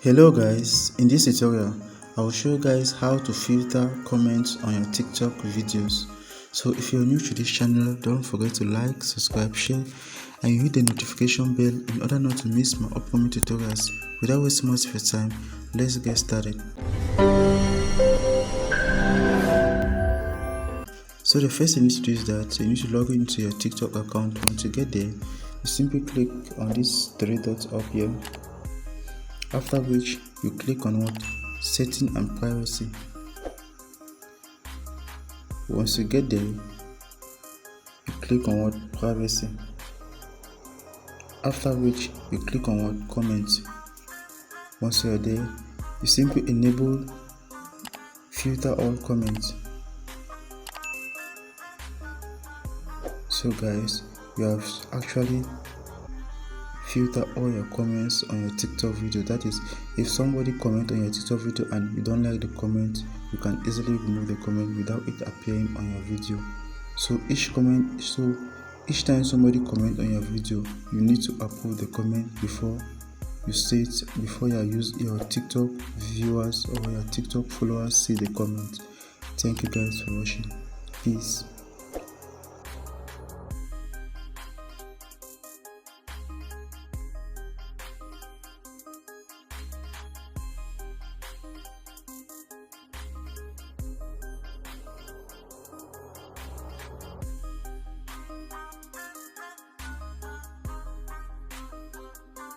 Hello guys, in this tutorial I will show you guys how to filter comments on your TikTok videos. So if you're new to this channel, don't forget to like, subscribe, share and hit the notification bell in order not to miss my upcoming tutorials. Without wasting much of your time, let's get started. So the first thing you need to do is that you need to log into your TikTok account. Once you get there, you simply click on these three dots up here. After which you click on what? Setting and privacy. Once you get there, you click on what? Privacy. After which you click on what? Comments. Once you are there, you simply enable filter all comments. So guys, you have actually filter all your comments on your TikTok video. That is, if somebody comment on your TikTok video and you don't like the comment, you can easily remove the comment without it appearing on your video. So each time somebody comment on your video, you need to approve the comment before your TikTok viewers or your TikTok followers see the comment. Thank you guys for watching. Peace.